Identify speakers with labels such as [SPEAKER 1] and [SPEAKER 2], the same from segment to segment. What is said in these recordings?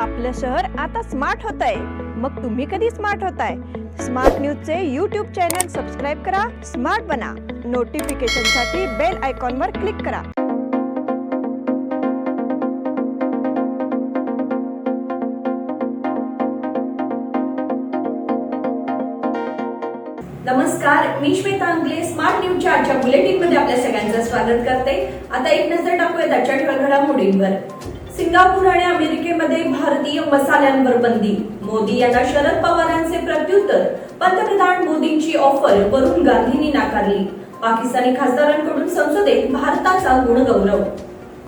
[SPEAKER 1] आपलं शहर आता स्मार्ट होतंय. मग तुम्ही कधी स्मार्ट होताय? स्मार्ट न्यूजचे यूट्यूब चॅनल सबस्क्राईब करा, स्मार्ट बना. नोटिफिकेशनसाठी बेल आयकॉनवर क्लिक करा.
[SPEAKER 2] नमस्कार, मी श्वेता अंगले. स्मार्ट न्यूजच्या आजच्या बुलेटिन मध्ये आपल्या सगळ्यांचं स्वागत करते. आता एक नजर टाकूया आजच्या ठळक घडामोडींवर. सिंगापूर आणि अमेरिकेमध्ये भारतीय मसाल्यांवर बंदी. मोदी यांना शरद पवारांचे प्रत्युत्तर. पंतप्रधान मोदींची ऑफर वरुण गांधींनी नाकारली. पाकिस्तानी खासदारांकडून संसदेत भारताचा गुणगौरव.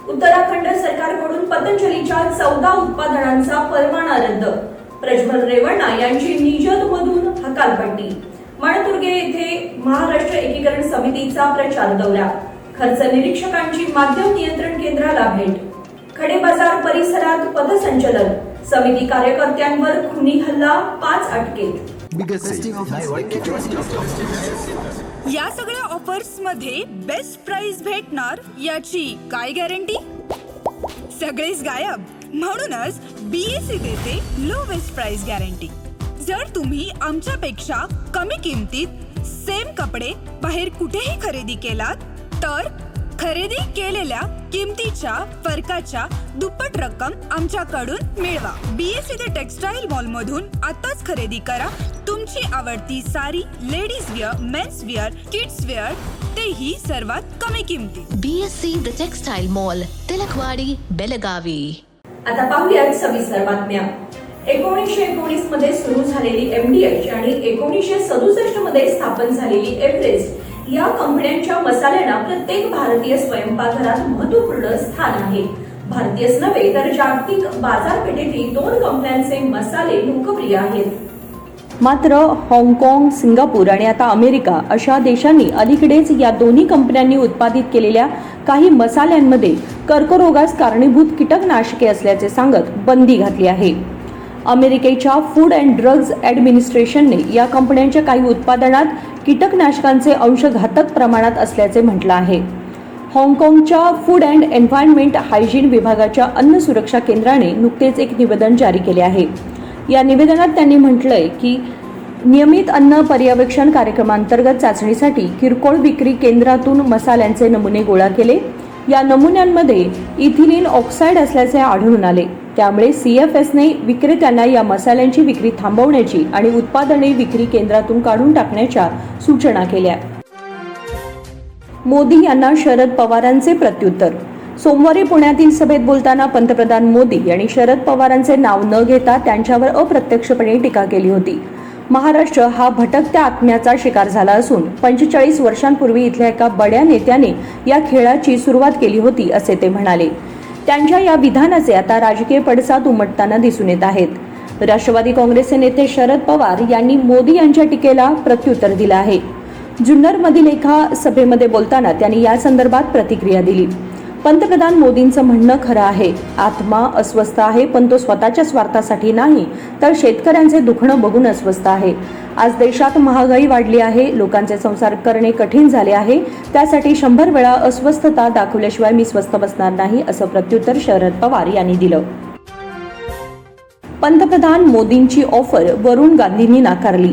[SPEAKER 2] उत्तराखंड सरकारकडून पतंजलीच्या 14 उत्पादनांचा परवाना रद्द. प्रज्वल रेवण्णा यांची निजतमधून हकालपट्टी. माळतुर्गे येथे महाराष्ट्र एकीकरण समितीचा प्रचार दौरा. खर्च निरीक्षकांची माध्यम नियंत्रण केंद्राला भेट. खडे बाजार परिसरात पथसंचलन. समिती कार्यकर्त्यांवर खुनी हल्ला, 5 अटकेत.
[SPEAKER 3] या सगळ्या ऑफर्स मध्ये बेस्ट प्राइस भेटणार याची काय गॅरंटी? सगळेच गायब. म्हणूनच बीएसई देते लो बेस्ट प्राइस गॅरंटी. जर तुम्ही आमच्यापेक्षा कमी किमतीत सेम कपडे बाहेर कुठेही खरेदी केलात तर खरेदी केलेल्या किमतीच्या फरकाच्या दुप्पट रक्कम आमच्याकडून मिळवा. बीएसई द टेक्सटाईल मॉल मधून आताच खरेदी करा तुमची आवडती sari, ladies wear, mens wear, kids wear, तेही सर्वात कमी किमतीत.
[SPEAKER 4] BSE the textile mall, Tilakwadi, Belagavi.
[SPEAKER 2] आता पाहूयात सविस्तर बातम्या. 1919 मध्ये सुरू झालेली एमडीएच आणि 1967 मध्ये स्थापन झालेली एव्हरेस्ट या कंपन्यांच्या मसाल्यांना प्रत्येक भारतीय स्वयंपाकघरात महत्त्वपूर्ण स्थान आहे. भारतीयच नव्हे तर जागतिक बाजारपेठेतील 2 कंपन्यांचे मसाले लोकप्रिय आहेत.
[SPEAKER 5] मात्र हाँगकाँग, सिंगापूर आणि आता अमेरिका अशा देशांनी अलीकडेच या दोन्ही कंपन्यांनी उत्पादित केलेल्या काही मसाल्यांमध्ये कर्करोगास कारणीभूत कीटकनाशके असल्याचे सांगत बंदी घातली आहे. अमेरिकेच्या फूड अँड ड्रग्ज ॲडमिनिस्ट्रेशनने या कंपन्यांच्या काही उत्पादनात कीटकनाशकांचे अंश घातक प्रमाणात असल्याचे म्हटलं आहे. हाँगकाँगच्या फूड अँड एन्व्हायरमेंट हायजीन विभागाच्या अन्न सुरक्षा केंद्राने नुकतेच एक निवेदन जारी केले आहे. या निवेदनात त्यांनी म्हटलंय की नियमित अन्न पर्यवेक्षण कार्यक्रमांतर्गत चाचणीसाठी किरकोळ विक्री केंद्रातून मसाल्यांचे नमुने गोळा केले. या नमुन्यांमध्ये इथिलीन ऑक्साईड असल्याचे आढळून आले. त्यामुळे सीएफएसने विक्रेत्यांना या मसाल्यांची विक्री थांबवण्याची आणि उत्पादने विक्री केंद्रातून काढून टाकण्याच्या सूचना केल्या. मोदी यांना शरद पवारांचे प्रत्युत्तर. सोमवारी पुण्यातील सभेत बोलताना पंतप्रधान मोदी यांनी शरद पवारांचे नाव न घेता त्यांच्यावर अप्रत्यक्षपणे टीका केली होती. महाराष्ट्र हा भटकत्या आत्म्याचा शिकार झाला असून 45 वर्षांपूर्वी इथल्या एका बड्या नेत्याने या खेळाची सुरुवात केली होती असे ते म्हणाले. त्यांच्या या विधानाचे आता राजकीय पडसाद उमटताना दिसून येत आहेत. राष्ट्रवादी काँग्रेसचे नेते शरद पवार यांनी मोदी यांच्या टीकेला प्रत्युत्तर दिलं आहे. जुन्नरमधील एका सभेमध्ये बोलताना त्यांनी या संदर्भात प्रतिक्रिया दिली. पंतप्रधान मोदींचं म्हणणं खरं आहे. आत्मा अस्वस्थ आहे, पण तो स्वतःच्या स्वार्थासाठी नाही तर शेतकऱ्यांचे दुखणं बघून अस्वस्थ आहे. आज देशात महागाई वाढली आहे, लोकांचे संसार करणे कठीण झाले आहे. त्यासाठी 100 वेळा अस्वस्थता दाखवल्याशिवाय मी स्वस्थ बसणार नाही असं प्रत्युत्तर शरद पवार यांनी दिलं. पंतप्रधान मोदींची ऑफर वरुण गांधींनी नाकारली.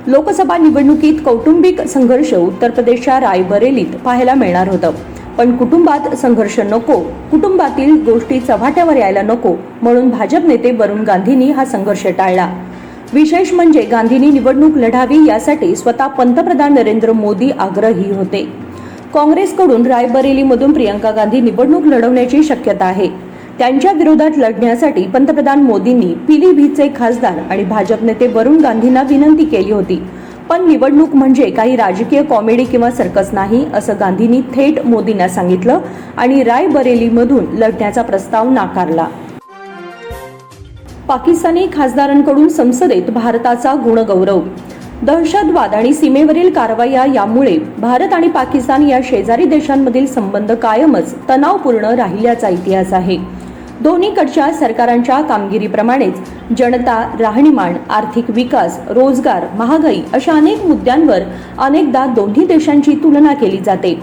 [SPEAKER 5] लोकसभा निवडणुकीत कौटुंबिक संघर्ष उत्तर प्रदेशच्या रायबरेलीत पाहायला मिळणार होतं. पण कुटुंबात संघर्ष नको, कुटुंबातील गोष्टी चव्हाट्यावर यायला नको म्हणून भाजप नेते वरुण गांधींनी हा संघर्ष टाळला. विशेष म्हणजे गांधींनी निवडणूक लढावी यासाठी स्वतः पंतप्रधान नरेंद्र मोदी आग्रही होते. काँग्रेसकडून रायबरेलीमधून प्रियंका गांधी निवडणूक लढवण्याची शक्यता आहे. त्यांच्या विरोधात लढण्यासाठी पंतप्रधान मोदींनी पिलीभीतचे खासदार आणि भाजप नेते वरुण गांधींना विनंती केली होती. पण निवडणूक म्हणजे काही राजकीय कॉमेडी किंवा सर्कस नाही असं गांधींनी थेट मोदींना सांगितलं आणि रायबरेलीमधून लढण्याचा प्रस्ताव नाकारला. पाकिस्तानी खासदारांकडून संसदेत भारताचा गुणगौरव. दहशतवाद आणि सीमेवरील कारवाया यामुळे भारत आणि पाकिस्तान या शेजारी देशांमधील संबंध कायमच तणावपूर्ण राहिल्याचा इतिहास आहे. दोन्हीकडच्या सरकारांच्या कामगिरीप्रमाणेच जनता, राहणीमान, आर्थिक विकास, रोजगार, महागाई अशा अनेक मुद्द्यांवर अनेकदा दोन्ही देशांची तुलना केली जाते.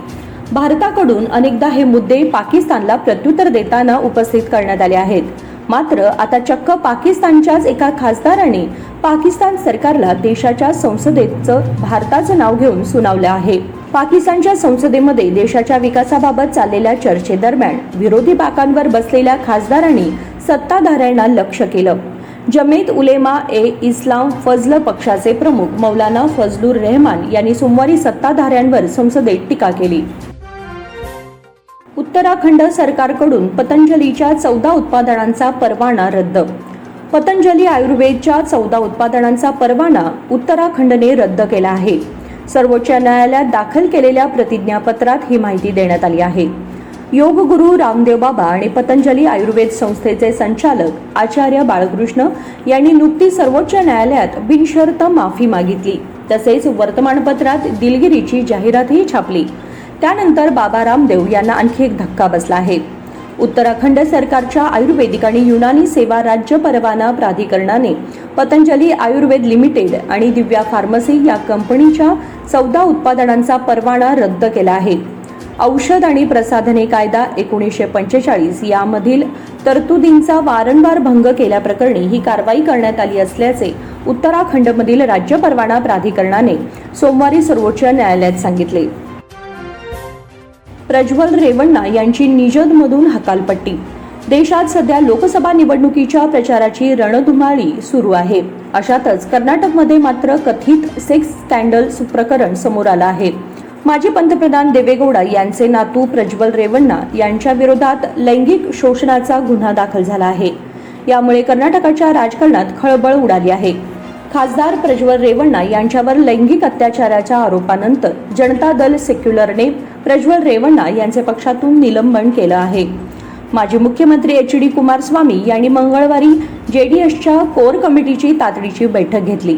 [SPEAKER 5] भारताकडून अनेकदा हे मुद्दे पाकिस्तानला प्रत्युत्तर देताना उपस्थित करण्यात आले आहेत. मात्र आता चक्क पाकिस्तानच्याच एका खासदाराने पाकिस्तान सरकारला देशाच्या संसदेचं भारताचं नाव घेऊन सुनावलं आहे. पाकिस्तानच्या संसदेमध्ये देशाच्या विकासाबाबत चाललेल्या चर्चेदरम्यान विरोधी बाकांवर बसलेल्या खासदारांनी सत्ताधाऱ्यांना लक्ष्य केलं. जमेत उलेमा ए इस्लाम फजल पक्षाचे प्रमुख मौलाना फजलुर रहमान यांनी सोमवारी सत्ताधाऱ्यांवर संसदेत टीका केली. उत्तराखंड सरकारकडून पतंजलीच्या 14 उत्पादनांचा परवाना रद्द. पतंजली आयुर्वेदच्या 14 उत्पादनांचा परवाना उत्तराखंडने रद्द केला आहे. सर्वोच्च न्यायालयात दाखल केलेल्या प्रतिज्ञापत्रात ही माहिती देण्यात आली आहे. योगगुरू रामदेव बाबा आणि पतंजली आयुर्वेद संस्थेचे संचालक आचार्य बाळकृष्ण यांनी नुकतीच सर्वोच्च न्यायालयात बिनशर्त माफी मागितली. तसेच वर्तमानपत्रात दिलगिरीची जाहिरातही छापली. त्यानंतर बाबा रामदेव यांना आणखी एक धक्का बसला आहे. उत्तराखंड सरकारच्या आयुर्वेदिक आणि युनानी सेवा राज्य परवाना प्राधिकरणाने पतंजली आयुर्वेद लिमिटेड आणि दिव्या फार्मसी या कंपनीच्या 14 उत्पादनांचा परवाना रद्द केला आहे. औषध आणि प्रसाधने कायदा 1945 यामधील तरतुदींचा वारंवार भंग केल्याप्रकरणी ही कारवाई करण्यात आली असल्याचे उत्तराखंडमधील राज्य परवाना प्राधिकरणाने सोमवारी सर्वोच्च न्यायालयात सांगितले. प्रज्वल रेवण्णा यांची निजदमधून हकालपट्टी. देशात सध्या लोकसभा निवडणुकीच्या प्रचाराची रणधुमाळी सुरू आहे. अशातच कर्नाटकमध्ये मात्र कथित सेक्स स्कॅन्डल प्रकरण समोर आलं आहे. माजी पंतप्रधान देवेगौडा यांचे नातू प्रज्वल रेवण्णा यांच्या विरोधात लैंगिक शोषणाचा गुन्हा दाखल झाला आहे. यामुळे कर्नाटकाच्या राजकारणात खळबळ उडाली आहे. खासदार प्रज्वल रेवण्णा यांच्यावर लैंगिक अत्याचाराच्या आरोपानंतर जनता दल सेक्युलरने प्रज्वल रेवण्णा यांचे पक्षातून निलंबन केलं आहे. माजी मुख्यमंत्री HD कुमारस्वामी यांनी मंगळवारी JDSच्या कोर कमिटीची तातडीची बैठक घेतली.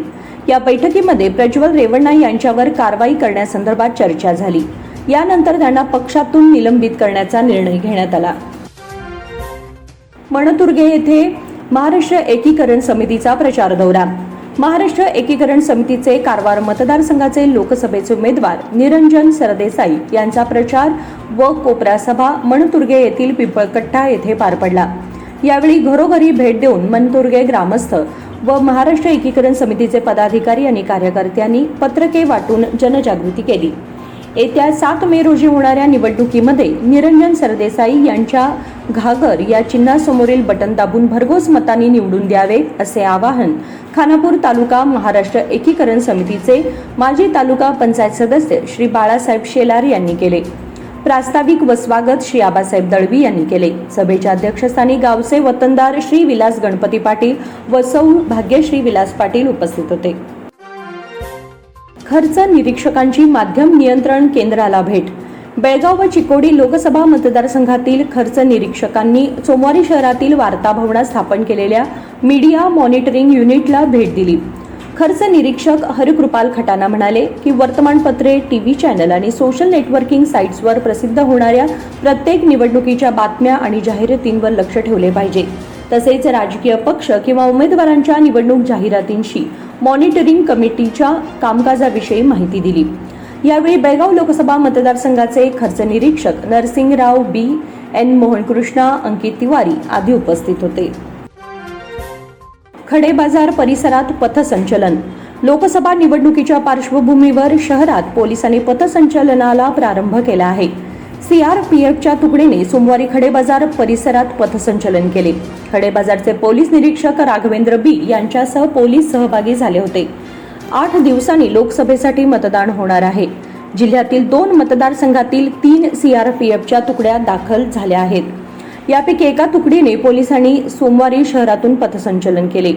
[SPEAKER 5] या बैठकीमध्ये प्रज्वल रेवण्णा यांच्यावर कारवाई करण्यासंदर्भात चर्चा झाली. यानंतर त्यांना पक्षातून निलंबित करण्याचा निर्णय घेण्यात आला. मणतुर्गे येथे महाराष्ट्र एकीकरण समितीचा प्रचार दौरा. महाराष्ट्र एकीकरण समितीचे कारवार मतदारसंघाचे लोकसभेचे उमेदवार निरंजन सरदेसाई यांचा प्रचार व कोपरा सभा मणतुर्गे येथील पिंपळकट्टा येथे पार पडला. यावेळी घरोघरी भेट देऊन मणतुर्गे ग्रामस्थ व महाराष्ट्र एकीकरण समितीचे पदाधिकारी आणि कार्यकर्त्यांनी पत्रके वाटून जनजागृती केली. येत्या 7 मे रोजी होणाऱ्या निवडणुकीमध्ये निरंजन सरदेसाई यांच्या घागर या चिन्हासमोरील बटन दाबून भरघोस मतांनी निवडून द्यावे असे आवाहन खानापूर तालुका महाराष्ट्र एकीकरण समितीचे माजी तालुका पंचायत सदस्य श्री बाळासाहेब शेलार यांनी केले. प्रास्ताविक व स्वागत श्री आबासाहेब दळवी यांनी केले. सभेच्या अध्यक्षस्थानी गावचे वतनदार श्री विलास गणपती पाटील व सौ भाग्यश्री विलास पाटील उपस्थित होते. खर्च निरीक्षकांची माध्यम नियंत्रण केंद्राला भेट. बेळगाव व चिकोडी लोकसभा मतदारसंघातील खर्च निरीक्षकांनी सोमवारी शहरातील वार्ता भवनात स्थापन केलेल्या मीडिया मॉनिटरिंग युनिटला भेट दिली. खर्च निरीक्षक हरकृपाल खटाना म्हणाले की वर्तमानपत्रे, TV चॅनल आणि सोशल नेटवर्किंग साईट्सवर प्रसिद्ध होणाऱ्या प्रत्येक निवडणुकीच्या बातम्या आणि जाहिरातींवर लक्ष ठेवले पाहिजे. तसेच राजकीय पक्ष किंवा उमेदवारांच्या निवडणूक जाहिरातींशी मॉनिटरिंग कमिटीच्या कामकाजाविषयी माहिती दिली. यावेळी बेळगाव लोकसभा मतदारसंघाचे खर्च निरीक्षक नरसिंगराव B, N मोहनकृष्णा, अंकित तिवारी आदी उपस्थित होते. खडे बाजार परिसरात पथसंचलन. लोकसभा निवडणुकीच्या पार्श्वभूमीवर शहरात पोलिसांनी पथसंचलनाला प्रारंभ केला आहे. CRPFच्या तुकडीने सोमवारी खडे बाजार परिसरात पथसंचलन केले. खडे बाजारचे पोलीस निरीक्षक राघवेंद्र B यांच्यासह पोलीस सहभागी झाले होते. 8 दिवसांनी लोकसभेसाठी मतदान होणार आहे. जिल्ह्यातील 2 मतदारसंघातील 3 CRPFच्या तुकड्या दाखल झाल्या आहेत. यापैकी एका तुकडीने पोलिसांनी सोमवारी शहरातून पथसंचलन केले.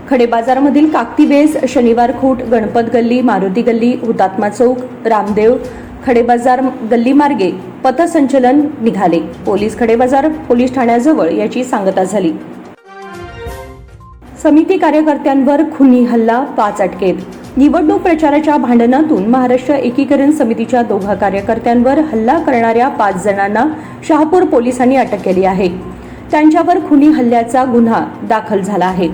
[SPEAKER 5] खडे बाजारमधील काकती वेस, शनिवार खूट, गणपत गल्ली, मारुती गल्ली, हुतात्मा चौक, रामदेव खडे बाजार गल्ली मार्गे पथसंचलन निघाले. पोलीस खडे बाजार पोलीस ठाण्याजवळ याची सांगता झाली. समिती कार्यकर्त्यांवर खुनी हल्ला, 5 अटकेत. निवडणूक प्रचाराच्या भांडणातून महाराष्ट्र एकीकरण समितीच्या 2 कार्यकर्त्यांवर हल्ला करणाऱ्या 5 जणांना शहापूर पोलिसांनी अटक केली आहे. त्यांच्यावर खुनी हल्ल्याचा गुन्हा दाखल झाला आहे.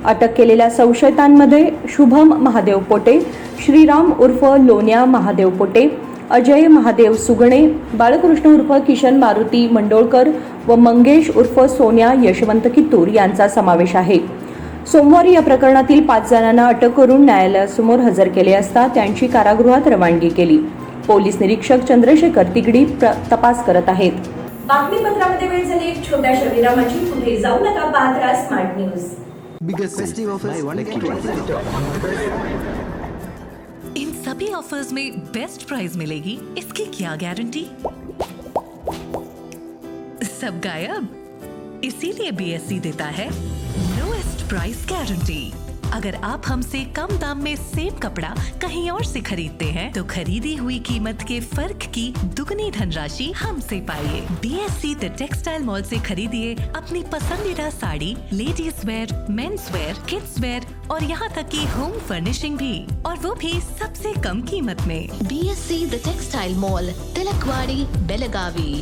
[SPEAKER 5] अटक केलेल्या संशयितांमध्ये शुभम महादेव पोटे, श्रीराम उर्फ लोण्या महादेव पोटे, अजय महादेव सुगणे, बाळकृष्ण उर्फ किशन मारुती मंडोळकर व मंगेश उर्फ सोन्या यशवंत कित्तूर यांचा समावेश आहे. सोमवारी या प्रकरणातील 5 जणांना अटक करून न्यायालयासमोर हजर केले असता त्यांची कारागृहात रवानगी केली. पोलीस निरीक्षक चंद्रशेखर तिगडी तपास करत आहेत.
[SPEAKER 2] बातमीपत्रामध्ये वेळ झाली एक छोट्याशा विरामाची. पुढे जाऊ नका, पाहत राहा smart news.
[SPEAKER 6] Biggest festive offers, buy one get one.
[SPEAKER 4] In सभी ऑफर्स में बेस्ट प्राइस मिलेगी, इसकी क्या गारंटी? सब गायब, इसीलिए बीएससी देता है लोएस्ट प्राइस गारंटी. अगर आप हमसे कम दाम में सेम कपड़ा कहीं और से खरीदते हैं तो खरीदी हुई कीमत के फर्क की दुगनी धनराशि हमसे पाइए. बीएससी द टेक्सटाइल मॉल से खरीदिए अपनी पसंदीदा sari, ladies wear, mens wear, kids wear और यहाँ तक की होम फर्निशिंग भी, और वो भी सबसे कम कीमत में.
[SPEAKER 7] BSC the textile mall, Tilakwadi, Belagavi.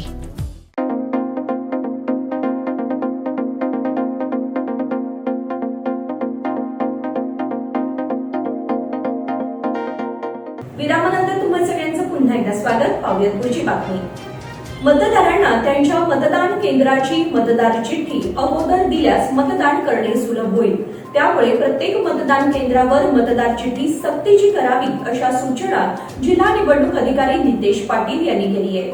[SPEAKER 2] विरामानंतर तुम्हा सगळ्यांचं पुन्हा एकदा स्वागत. पाहूयात पुढची बातमी. मतदारांना त्यांच्या मतदान केंद्राची मतदार चिठ्ठी अगोदर दिल्यास मतदान करणे सुलभ होईल. त्यामुळे प्रत्येक मतदान केंद्रावर मतदार चिठ्ठी सक्तीची करावी अशा सूचना जिल्हा निवडणूक अधिकारी नितेश पाटील यांनी केली आहे.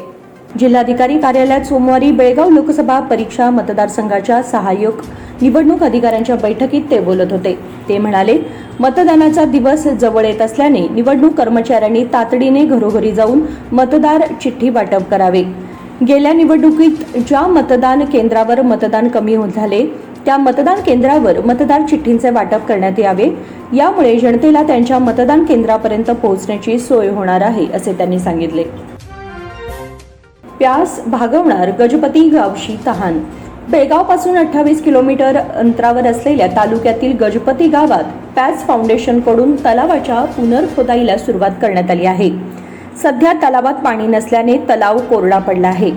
[SPEAKER 5] जिल्हाधिकारी कार्यालयात सोमवारी बेळगाव लोकसभा परीक्षा मतदारसंघाच्या सहाय्यक निवडणूक अधिकाऱ्यांच्या बैठकीत ते बोलत होते. ते म्हणाले, मतदानाचा दिवस जवळ येत असल्याने निवडणूक कर्मचाऱ्यांनी तातडीने घरोघरी जाऊन मतदार चिठ्ठी वाटप करावे. गेल्या निवडणुकीत ज्या मतदान केंद्रावर मतदान कमी झाले त्या मतदान केंद्रावर मतदार चिठ्ठींचे वाटप करण्यात यावे. यामुळे जनतेला त्यांच्या मतदान केंद्रापर्यंत पोहोचण्याची सोय होणार आहे, असे त्यांनी सांगितले. प्यास भागवणार गजपती गावची तहान. बेळगावपासून 28 किलोमीटर अंतरावर असलेल्या तालुक्यातील गजपती गावात पॅच फाउंडेशनकडून तलावाच्या पुनर्खोदाईला सुरुवात करण्यात आली आहे. सध्या तलावात पाणी नसल्याने तलाव कोरडा पडला आहे.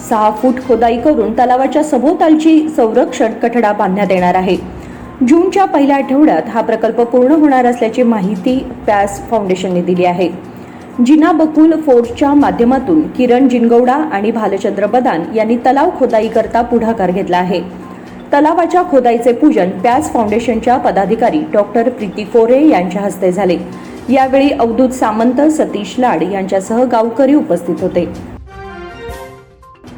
[SPEAKER 5] 6 फूट खोदाई करून तलावाच्या सभोवतालची संरक्षण कठडा बांधण्यात येणार आहे. जूनच्या पहिल्या आठवड्यात हा प्रकल्प पूर्ण होणार असल्याची माहिती पॅच फाउंडेशनने दिली आहे. जिना बकुल फोर्सच्या माध्यमातून किरण जिनगौडा आणि भालचंद्र बदान यांनी तलाव खोदाई करता पुढाकार घेतला आहे. तलावाच्या खोदाईचे पूजन पॅच फाउंडेशनच्या पदाधिकारी डॉक्टर प्रीती कोरे यांच्या हस्ते झाले. यावेळी अवधूत सामंत, सतीश लाड यांच्यासह गावकरी उपस्थित होते.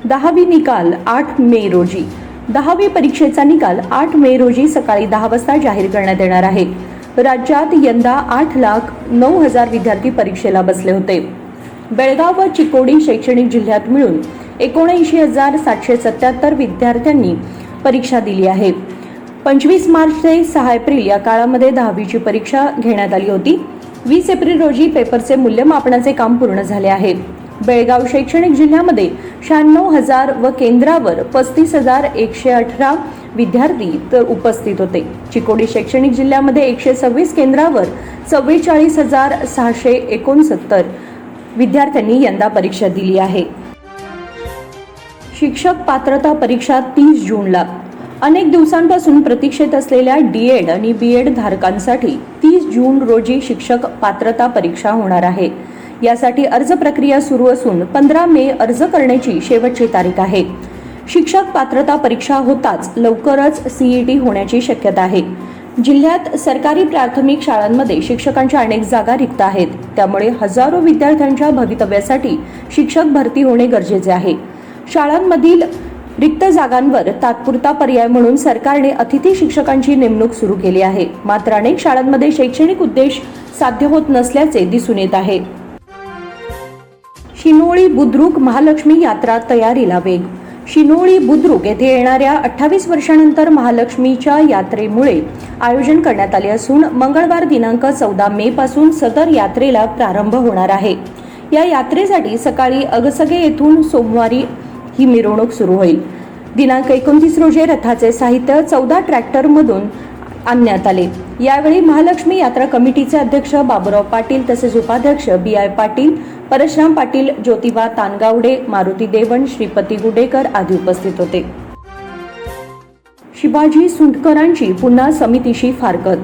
[SPEAKER 5] 10वी निकाल 8 मे रोजी. 10वी परीक्षेचा निकाल 8 मे रोजी सकाळी 10 वाजता जाहीर करण्यात येणार आहे. राज्यात यंदा 8,09,000 विद्यार्थी परीक्षेला बसले होते. बेळगाव व चिकोडी शैक्षणिक जिल्ह्यात मिळून 79,777 विद्यार्थ्यांनी परीक्षा दिली आहे. 25 मार्च ते 6 एप्रिल या काळामध्ये 10वीची परीक्षा घेण्यात आली होती. 20 एप्रिल रोजी पेपरचे मूल्यमापनाचे काम पूर्ण झाले आहे. बेळगाव शैक्षणिक जिल्ह्यामध्ये 96,000 व केंद्रावर 35,118 विद्यार्थी तर उपस्थित होते. चिकोडी शैक्षणिक जिल्ह्यामध्ये 126 केंद्रावर 44,669 विद्यार्थ्यांनी यंदा परीक्षा दिली आहे. शिक्षक पात्रता परीक्षा 30 जूनला. अनेक दिवसांपासून प्रतीक्षेत असलेल्या डीएड आणि बीएड धारकांसाठी 30 जून रोजी शिक्षक पात्रता परीक्षा होणार आहे. यासाठी अर्ज प्रक्रिया सुरू असून 15 मे अर्ज करण्याची शेवटची तारीख आहे. शिक्षक पात्रता परीक्षा होताच लवकरच सीईटी होण्याची शक्यता आहे. जिल्ह्यात सरकारी प्राथमिक शाळांमध्ये शिक्षकांच्या अनेक जागा रिक्त आहेत. त्यामुळे हजारो विद्यार्थ्यांच्या भवितव्यासाठी शिक्षक भरती होणे गरजेचे आहे. शाळांमधील रिक्त जागांवर तात्पुरता पर्याय म्हणून सरकारने अतिथी शिक्षकांची नेमणूक सुरू केली आहे. मात्र अनेक शाळांमध्ये शैक्षणिक उद्देश साध्य होत नसल्याचे दिसून येत आहे. शिनोळी बुद्रुक महालक्ष्मी यात्रा तयारीला वेग. शिनोळी बुद्रुक येथे येणाऱ्या 28 वर्षांनंतर महालक्ष्मीच्या यात्रेमुळे आयोजन करण्यात आले असून मंगळवार दिनांक 14 मे पासून सदर यात्रेला प्रारंभ होणार आहे. या यात्रेसाठी सकाळी अगसगे येथून सोमवारी ही मिरवणूक सुरू होईल. दिनांक 29 रोजी रथाचे साहित्य 14 ट्रॅक्टरमधून आणण्यात आले. यावेळी महालक्ष्मी यात्रा कमिटीचे अध्यक्ष बाबूराव पाटील तसेच उपाध्यक्ष BI पाटील, परशुराम पाटील, ज्योतिबा तानगावडे, मारुती देवण, श्रीपती गुडेकर आदी उपस्थित होते. शिवाजी सुंटकरांची पुन्हा समितीशी फारकत.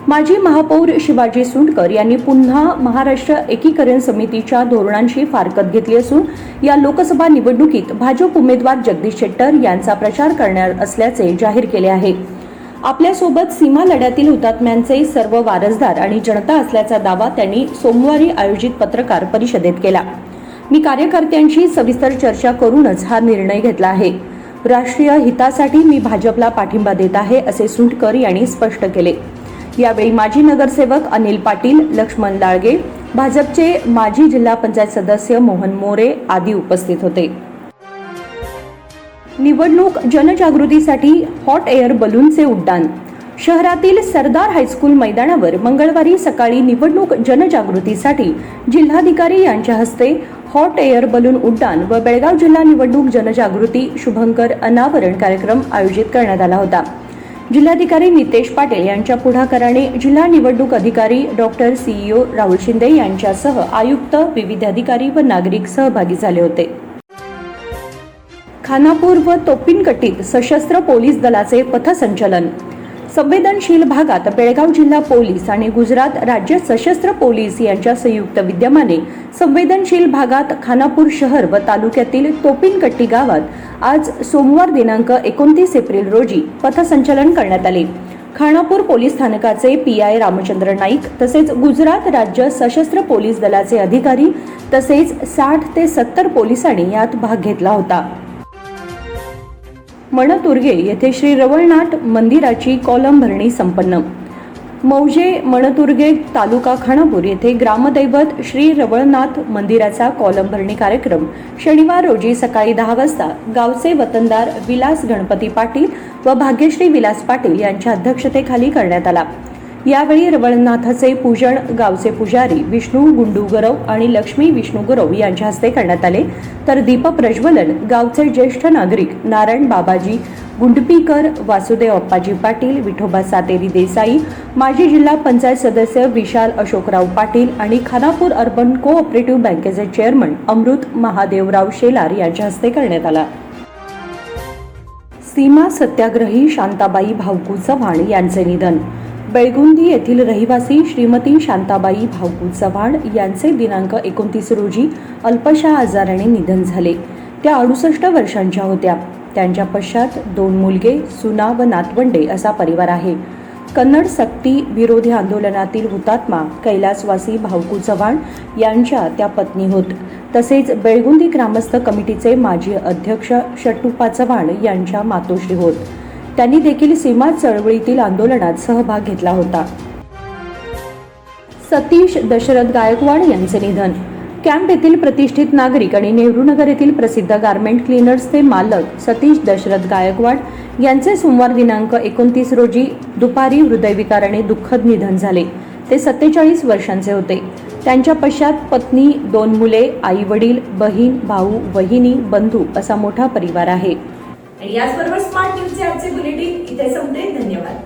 [SPEAKER 5] माजी महापौर शिवाजी सुंटकर यांनी पुन्हा महाराष्ट्र एकीकरण समितीच्या धोरणांची फारकत घेतली असून या लोकसभा निवडणुकीत भाजप उमेदवार जगदीश शेट्टर यांचा प्रचार करणार असल्याचे जाहीर केले आहे. आपल्यासोबत सीमा लढ्यातील हुतात्म्यांचे सर्व वारसदार आणि जनता असल्याचा दावा त्यांनी सोमवारी आयोजित पत्रकार परिषदेत केला. मी कार्यकर्त्यांशी सविस्तर चर्चा करूनच हा निर्णय घेतला आहे. राष्ट्रीय हितासाठी मी भाजपला पाठिंबा देत आहे असे सुंटकर यांनी स्पष्ट केले. यावेळी माजी नगरसेवक अनिल पाटील, लक्ष्मण लाळगे, भाजपचे माजी जिल्हा पंचायत सदस्य मोहन मोरे आदी उपस्थित होते. निवडणूक जनजागृतीसाठी हॉट एअर बलूनचे उड्डाण. शहरातील सरदार हायस्कूल मैदानावर मंगळवारी सकाळी निवडणूक जनजागृतीसाठी जिल्हाधिकारी यांच्या हस्ते हॉट एअर बलून उड्डाण व बेळगाव जिल्हा निवडणूक जनजागृती शुभंकर अनावरण कार्यक्रम आयोजित करण्यात आला होता. जिल्हाधिकारी नितेश पाटील यांच्या पुढाकाराने जिल्हा निवडणूक अधिकारी डॉक्टर सीईओ राहुल शिंदे यांच्यासह आयुक्त, विविध अधिकारी व नागरिक सहभागी झाले होते. खानापूर व तोपिनकट्टीत सशस्त्र पोलीस दलाचे पथसंचलन. संवेदनशील भागात बेळगाव जिल्हा पोलीस आणि गुजरात राज्य सशस्त्र पोलीस यांच्या संयुक्त विद्यमाने संवेदनशील भागात खानापूर शहर व तालुक्यातील तोपिनकट्टी गावात आज सोमवार दिनांक 29 एप्रिल रोजी पथसंचलन करण्यात आले. खानापूर पोलीस स्थानकाचे PI रामचंद्र नाईक तसेच गुजरात राज्य सशस्त्र पोलीस दलाचे अधिकारी तसेच 60 ते 70 पोलिसांनी यात भाग घेतला होता. मणतुर्गे येथे श्री रवळनाथ मंदिराची कॉलम भरणी संपन्न. मौजे मणतुर्गे तालुका खानापूर येथे ग्रामदैवत श्री रवळनाथ मंदिराचा कॉलम भरणी कार्यक्रम शनिवार रोजी सकाळी 10 वाजता गावचे वतनदार विलास गणपती पाटील व भाग्यश्री विलास पाटील यांच्या अध्यक्षतेखाली करण्यात आला. यावेळी रवळनाथाचे पूजन गावचे पुजारी विष्णू गुंडू गुरव आणि लक्ष्मी विष्णू गुरव यांच्या हस्ते करण्यात आले. तर दीपप्रज्वलन गावचे ज्येष्ठ नागरिक नारायण बाबाजी गुंडपीकर, वासुदेव अप्पाजी पाटील, विठोबा सातेरी देसाई, माजी जिल्हा पंचायत सदस्य विशाल अशोकराव पाटील आणि खानापूर अर्बन कोऑपरेटिव्ह बँकेचे चेअरमन अमृत महादेवराव शेलार यांच्या हस्ते करण्यात आला. सीमा सत्याग्रही शांताबाई भाऊकू चव्हाण यांचे निधन. बेळगुंदी येथील रहिवासी श्रीमती शांताबाई भाऊकू चव्हाण यांचे दिनांक 29 रोजी अल्पशा आजाराने निधन झाले. त्या 68 वर्षांच्या होत्या. त्यांच्या पश्चात 2 मुलगे, सुना व नातवंडे असा परिवार आहे. कन्नड सक्ती विरोधी आंदोलनातील हुतात्मा कैलासवासी भाऊकू चव्हाण यांच्या त्या पत्नी होत. तसेच बेळगुंदी ग्रामस्थ कमिटीचे माजी अध्यक्ष शट्टुप्पा चव्हाण यांच्या मातोश्री होत. त्यांनी देखील सीमा चळवळीतील आंदोलनात सहभाग घेतला होता. सतीश दशरथ गायकवाड यांचे निधन. कॅम्प येथील प्रतिष्ठित नागरिक आणि नेहरूनगर येथील प्रसिद्ध गारमेंट क्लीनर्सचे मालक सतीश दशरथ गायकवाड यांचे सोमवार दिनांक 29 रोजी दुपारी हृदयविकाराने दुःखद निधन झाले. ते 47 वर्षांचे होते. त्यांच्या पश्चात पत्नी, 2 मुले, आई वडील, बहीण, भाऊ, वहिनी, बंधू असा मोठा परिवार आहे.
[SPEAKER 2] आणि याचबरोबर स्मार्ट न्यूजचे आजचे बुलेटिन इथे संपते. धन्यवाद.